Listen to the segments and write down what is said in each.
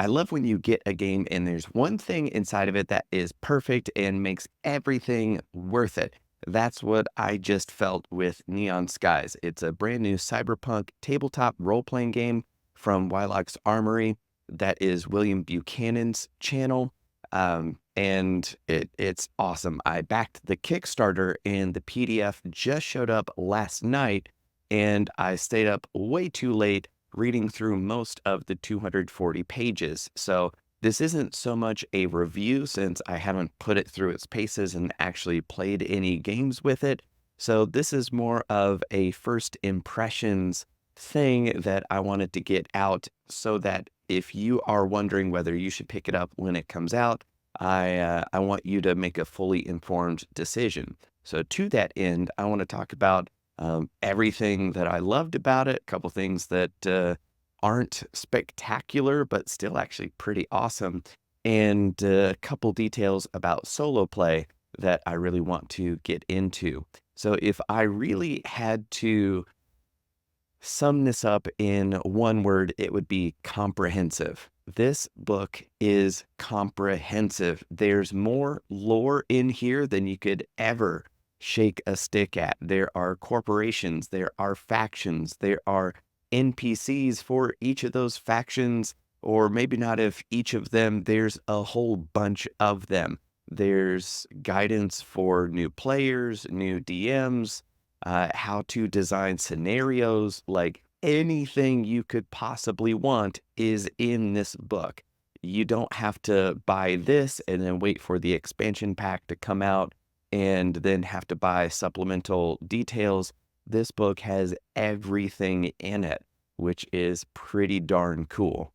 I love when you get a game and there's one thing inside of it that is perfect and makes everything worth it. That's what I just felt with Neon Skies. It's a brand new cyberpunk tabletop role-playing game from Wyloch's Armory. That is William Buchanan's channel. And it's awesome. I backed the Kickstarter and the PDF just showed up last night, and I stayed up way too late reading through most of the 240 pages. So this isn't so much a review since I haven't put it through its paces and actually played any games with it. So this is more of a first impressions thing that I wanted to get out, so that if you are wondering whether you should pick it up when it comes out, I want you to make a fully informed decision. So to that end, I want to talk about everything that I loved about it, a couple things that aren't spectacular, but still actually pretty awesome, and a couple details about solo play that I really want to get into. So if I really had to sum this up in one word, it would be comprehensive. This book is comprehensive. There's more lore in here than you could ever shake a stick at. There are corporations, there are factions, there are NPCs for each of those factions, or maybe not if each of them, there's a whole bunch of them. There's guidance for new players, new DMs, how to design scenarios. Like anything you could possibly want is in this book. You don't have to buy this and then wait for the expansion pack to come out and then have to buy supplemental details. This book has everything in it, which is pretty darn cool.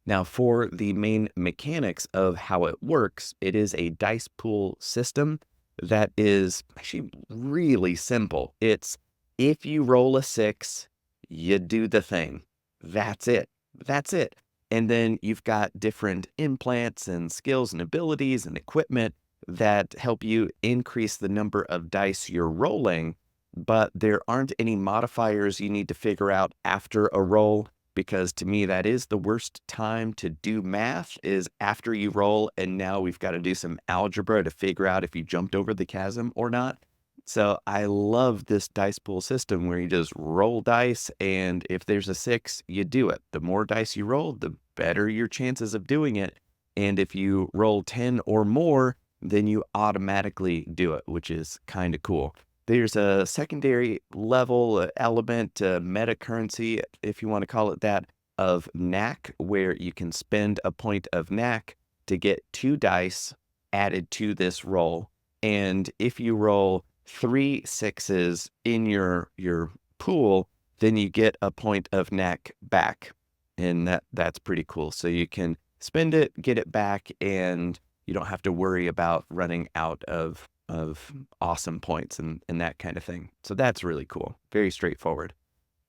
Now, for the main mechanics of how it works, it is a dice pool system that is actually really simple. It's if you roll a 6, you do the thing. That's it. That's it. And then you've got different implants and skills and abilities and equipment that help you increase the number of dice you're rolling, but there aren't any modifiers you need to figure out after a roll, because to me that is the worst time to do math, is after you roll, and now we've got to do some algebra to figure out if you jumped over the chasm or not. So I love this dice pool system where you just roll dice, and if there's a 6, you do it. The more dice you roll, the better your chances of doing it. And if you roll 10 or more, then you automatically do it, which is kind of cool. There's a secondary level element, meta currency, if you want to call it that, of knack, where you can spend a point of knack to get 2 dice added to this roll. And if you roll 3 6s in your pool, then you get a point of knack back. And that's pretty cool. So you can spend it, get it back, and you don't have to worry about running out of awesome points and that kind of thing. So that's really cool. Very straightforward.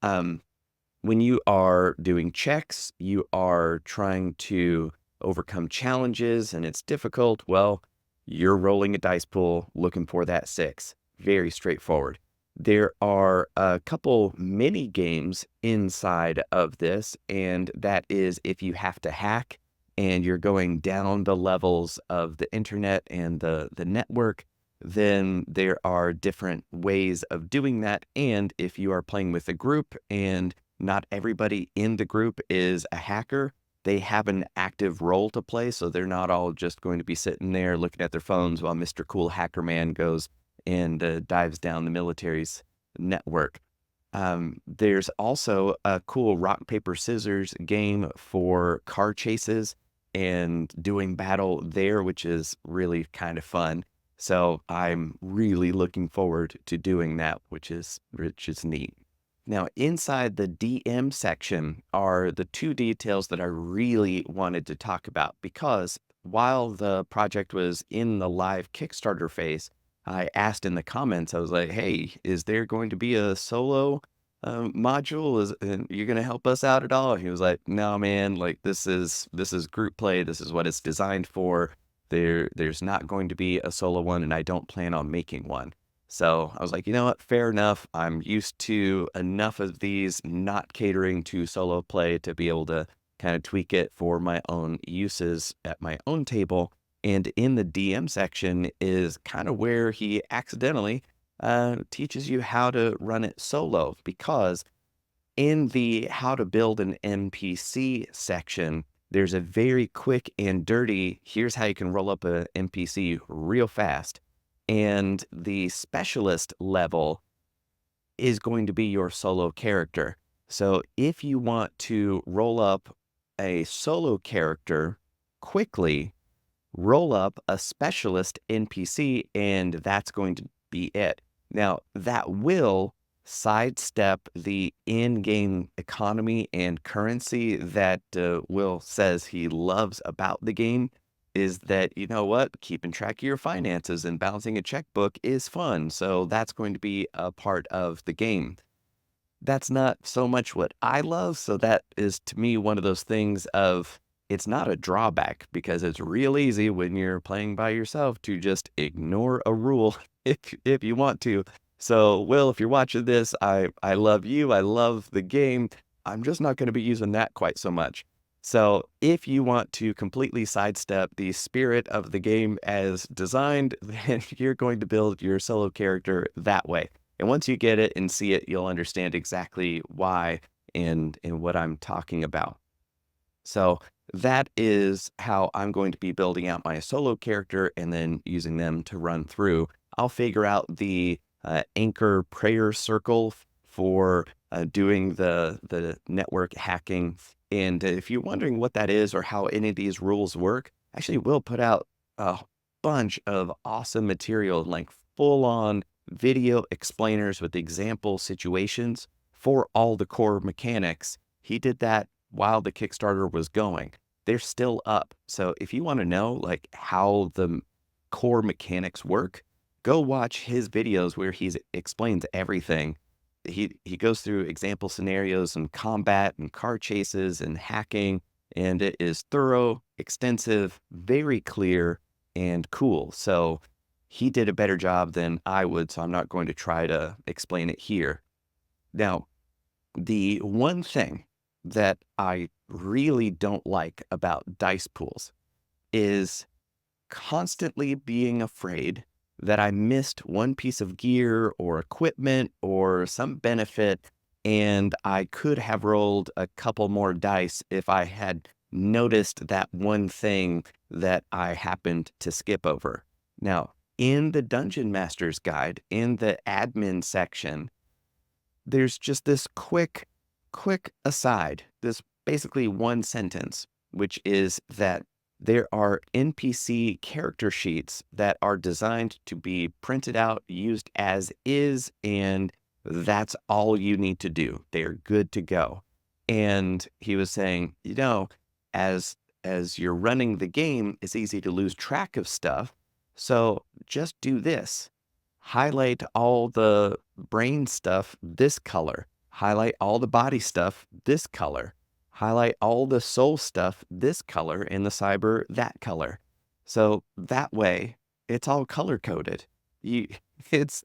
When you are doing checks, you are trying to overcome challenges and it's difficult. Well, you're rolling a dice pool looking for that 6. Very straightforward. There are a couple mini games inside of this, and that is if you have to hack and you're going down the levels of the internet and the network, then there are different ways of doing that. And if you are playing with a group and not everybody in the group is a hacker, they have an active role to play. So they're not all just going to be sitting there looking at their phones while Mr. Cool Hacker Man goes and dives down the military's network. There's also a cool rock, paper, scissors game for car chases and doing battle there, which is really kind of fun. So I'm really looking forward to doing that, which is neat. Now, inside the DM section are the 2 details that I really wanted to talk about, because while the project was in the live Kickstarter phase, I asked in the comments, I was like, hey, is there going to be a solo module? And you're going to help us out at all? He was like, no, man, like this is group play. This is what it's designed for. There's not going to be a solo one, and I don't plan on making one. So I was like, you know what, fair enough. I'm used to enough of these not catering to solo play to be able to kind of tweak it for my own uses at my own table. And in the DM section is kind of where he accidentally teaches you how to run it solo, because in the how to build an NPC section, there's a very quick and dirty, here's how you can roll up a NPC real fast. And the specialist level is going to be your solo character. So if you want to roll up a solo character quickly, roll up a specialist NPC, and that's going to be it. Now, that will sidestep the in-game economy and currency that Will says he loves about the game, is that, you know what, keeping track of your finances and balancing a checkbook is fun. So that's going to be a part of the game. That's not so much what I love. So that is, to me, one of those things of, it's not a drawback, because it's real easy when you're playing by yourself to just ignore a rule if you want to. So, Will, if you're watching this, I love you. I love the game. I'm just not going to be using that quite so much. So if you want to completely sidestep the spirit of the game as designed, then you're going to build your solo character that way. And once you get it and see it, you'll understand exactly why and what I'm talking about. So that is how I'm going to be building out my solo character and then using them to run through. I'll figure out the anchor prayer circle for doing the network hacking. And if you're wondering what that is or how any of these rules work, actually we'll put out a bunch of awesome material, like full-on video explainers with example situations for all the core mechanics. He did that while the Kickstarter was going. They're still up. So if you want to know like how the core mechanics work, go watch his videos where he explains everything. He goes through example scenarios and combat and car chases and hacking, and it is thorough, extensive, very clear, and cool. So he did a better job than I would, so I'm not going to try to explain it here. Now, the one thing that I really don't like about dice pools is constantly being afraid that I missed one piece of gear or equipment or some benefit, and I could have rolled a couple more dice if I had noticed that one thing that I happened to skip over. Now, in the Dungeon Master's Guide, in the admin section, there's just this quick aside, this basically one sentence, which is that there are NPC character sheets that are designed to be printed out, used as is, and that's all you need to do. They're good to go. And he was saying, you know, as you're running the game, it's easy to lose track of stuff. So just do this. Highlight all the brain stuff this color. Highlight all the body stuff this color. Highlight all the soul stuff this color, and the cyber that color. So that way, it's all color coded. It's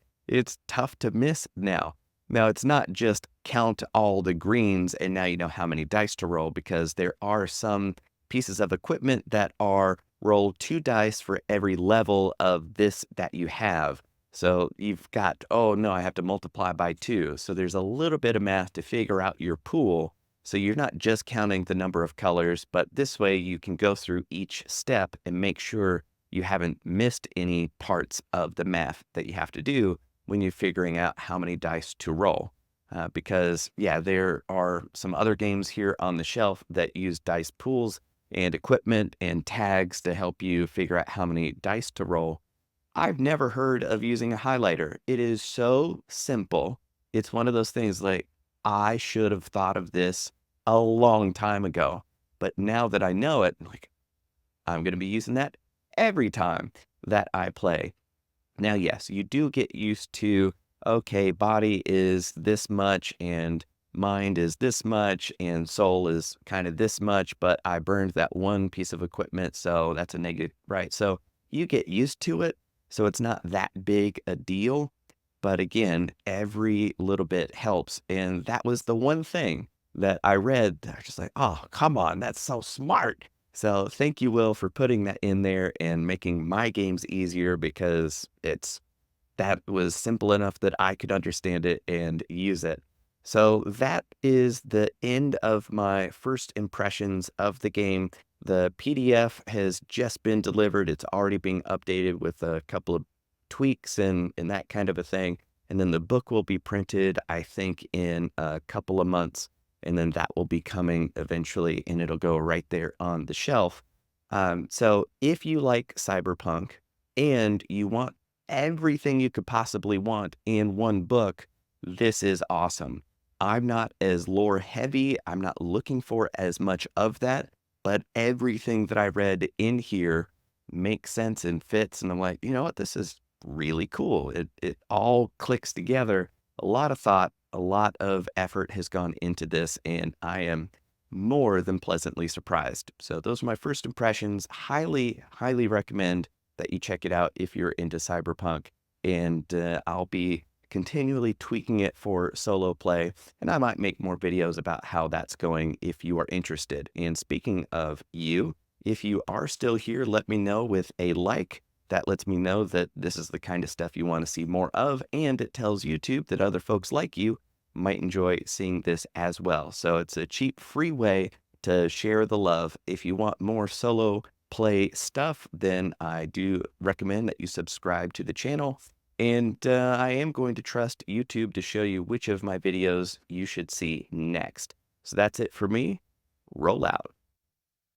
tough to miss now. Now, it's not just count all the greens and now you know how many dice to roll, because there are some pieces of equipment that are roll 2 dice for every level of this that you have. So you've got, oh no, I have to multiply by 2. So there's a little bit of math to figure out your pool. So you're not just counting the number of colors, but this way you can go through each step and make sure you haven't missed any parts of the math that you have to do when you're figuring out how many dice to roll. Because, yeah, there are some other games here on the shelf that use dice pools and equipment and tags to help you figure out how many dice to roll. I've never heard of using a highlighter. It is so simple. It's one of those things like, I should have thought of this a long time ago. But now that I know it, like, I'm going to be using that every time that I play. Now, yes, you do get used to, okay, body is this much and mind is this much and soul is kind of this much, but I burned that one piece of equipment, so that's a negative, right? So you get used to it, so it's not that big a deal. But again, every little bit helps. And that was the one thing that I read, they're just like, oh, come on, that's so smart. So thank you, Will, for putting that in there and making my games easier because that was simple enough that I could understand it and use it. So that is the end of my first impressions of the game. The PDF has just been delivered. It's already being updated with a couple of tweaks and that kind of a thing. And then the book will be printed, I think, in a couple of months. And then that will be coming eventually, and it'll go right there on the shelf. So if you like Cyberpunk and you want everything you could possibly want in one book, this is awesome. I'm not as lore heavy. I'm not looking for as much of that, but everything that I read in here makes sense and fits. And I'm like, you know what? This is really cool. It all clicks together. A lot of thought, a lot of effort has gone into this, and I am more than pleasantly surprised. So those are my first impressions. Highly, highly recommend that you check it out if you're into Cyberpunk. And I'll be continually tweaking it for solo play, and I might make more videos about how that's going if you are interested. And speaking of you, if you are still here, let me know with a like. That lets me know that this is the kind of stuff you want to see more of, and it tells YouTube that other folks like you might enjoy seeing this as well. So it's a cheap, free way to share the love. If you want more solo play stuff, then I do recommend that you subscribe to the channel. And I am going to trust YouTube to show you which of my videos you should see next. So that's it for me. Roll out.